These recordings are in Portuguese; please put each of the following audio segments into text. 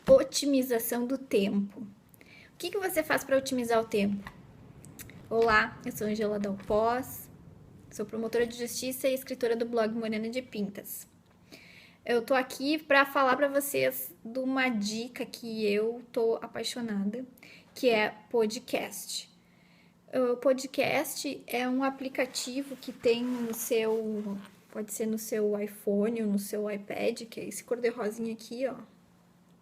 Otimização do tempo. O que você faz para otimizar o tempo? Olá, eu sou Angela Dalpós, sou promotora de justiça e escritora do blog Morena de Pintas. Eu tô aqui para falar para vocês de uma dica que eu tô apaixonada, que é podcast. O podcast é um aplicativo que tem no seu, pode ser no seu iPhone ou no seu iPad, que é esse cor-de-rosinha aqui, ó,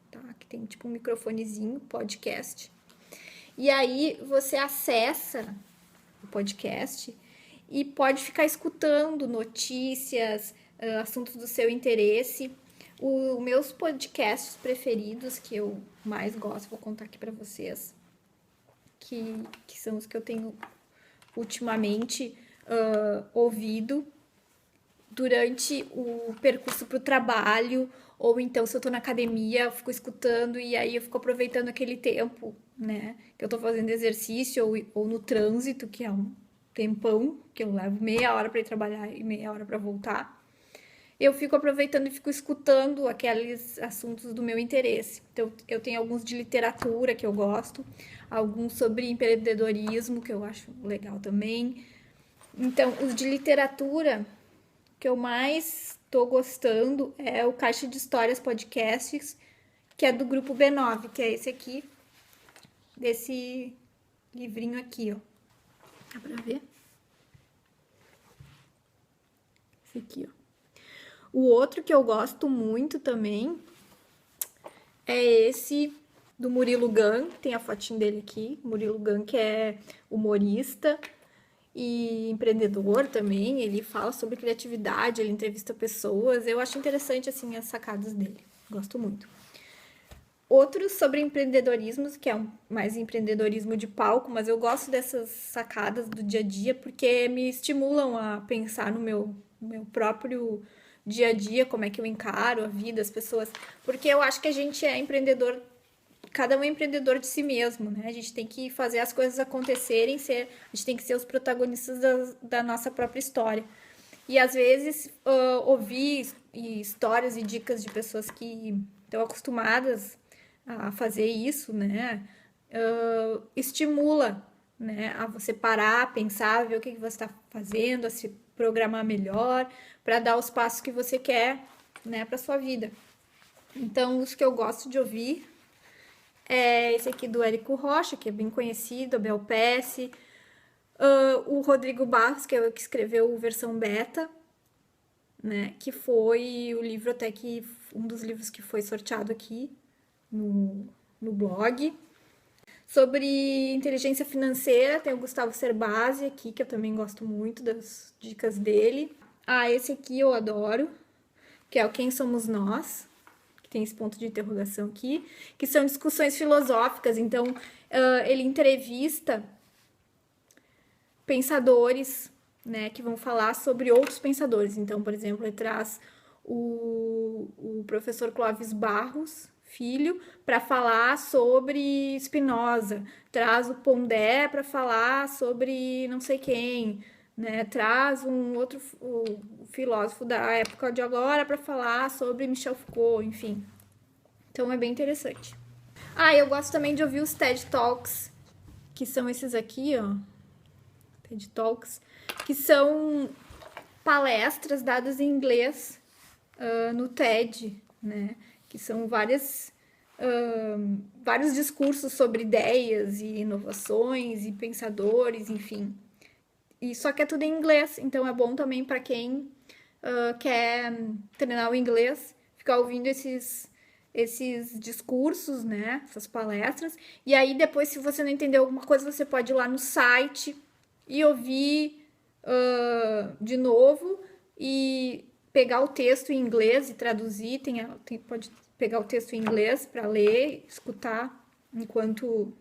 tá? Que tem tipo um microfonezinho, podcast. E aí você acessa o podcast e pode ficar escutando notícias, assuntos do seu interesse. Os meus podcasts preferidos, que eu mais gosto, vou contar aqui para vocês, que são os que eu tenho ultimamente ouvido durante o percurso para o trabalho, ou então se eu tô na academia, eu fico escutando e aí eu fico aproveitando aquele tempo, né, que eu tô fazendo exercício ou no trânsito, que é um tempão, que eu levo meia hora para ir trabalhar e meia hora para voltar. Eu fico aproveitando e fico escutando aqueles assuntos do meu interesse. Então, eu tenho alguns de literatura que eu gosto, alguns sobre empreendedorismo, que eu acho legal também. Então, os de literatura que eu mais tô gostando é o Caixa de Histórias Podcasts, que é do grupo B9, que é esse aqui, desse livrinho aqui, ó. Dá pra ver? Esse aqui, ó. O outro que eu gosto muito também é esse do Murilo Gun, tem a fotinho dele aqui. Murilo Gun, que é humorista e empreendedor também. Ele fala sobre criatividade, ele entrevista pessoas. Eu acho interessante, assim, as sacadas dele. Gosto muito. Outros sobre empreendedorismo, que é mais empreendedorismo de palco, mas eu gosto dessas sacadas do dia a dia porque me estimulam a pensar no meu próprio dia a dia, como é que eu encaro a vida, as pessoas. Porque eu acho que a gente é empreendedor, cada um é empreendedor de si mesmo, né? A gente tem que fazer as coisas acontecerem, a gente tem que ser os protagonistas da nossa própria história. E às vezes ouvir histórias e dicas de pessoas que estão acostumadas a fazer isso, né? Estimula, né, a você parar, pensar, ver o que você está fazendo, a se programar melhor, para dar os passos que você quer, né, para sua vida. Então, os que eu gosto de ouvir é esse aqui do Érico Rocha, que é bem conhecido, Abel Pesce, o Rodrigo Barros, que é o que escreveu versão beta, né, que foi o livro até que um dos livros que foi sorteado aqui no blog. Sobre inteligência financeira, tem o Gustavo Cerbasi aqui, que eu também gosto muito das dicas dele. Esse aqui eu adoro, que é o Quem Somos Nós, que tem esse ponto de interrogação aqui, que são discussões filosóficas. Então, ele entrevista pensadores, né, que vão falar sobre outros pensadores. Então, por exemplo, ele traz o professor Clóvis Barros, filho, para falar sobre Spinoza, traz o Pondé para falar sobre não sei quem, né? Traz um outro filósofo da época de agora para falar sobre Michel Foucault, enfim. Então é bem interessante. Eu gosto também de ouvir os TED Talks, que são esses aqui, ó. TED Talks, que são palestras dadas em inglês no TED, né? Que são vários discursos sobre ideias e inovações e pensadores, enfim. E só que é tudo em inglês, então é bom também para quem quer treinar o inglês, ficar ouvindo esses discursos, né? Essas palestras. E aí depois, se você não entendeu alguma coisa, você pode ir lá no site e ouvir de novo e pegar o texto em inglês e traduzir. Pode pegar o texto em inglês para ler, escutar enquanto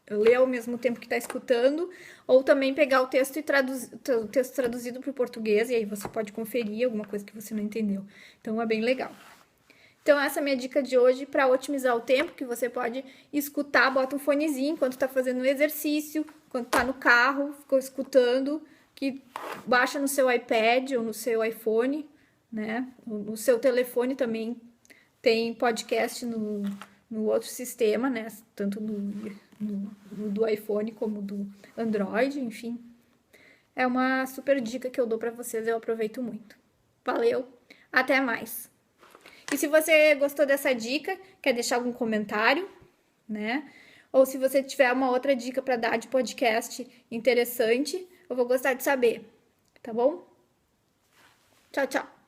ler ao mesmo tempo que está escutando, ou também pegar o texto e o texto traduzido para o português, e aí você pode conferir alguma coisa que você não entendeu. Então é bem legal. Então essa é a minha dica de hoje para otimizar o tempo, que você pode escutar, bota um fonezinho enquanto está fazendo um exercício, quando está no carro, ficou escutando, que baixa no seu iPad ou no seu iPhone, né? No seu telefone também Tem podcast no outro sistema, né? Tanto no do iPhone como do Android, enfim. É uma super dica que eu dou para vocês, eu aproveito muito. Valeu, até mais! E se você gostou dessa dica, quer deixar algum comentário, né? Ou se você tiver uma outra dica para dar de podcast interessante, eu vou gostar de saber, tá bom? Tchau, tchau!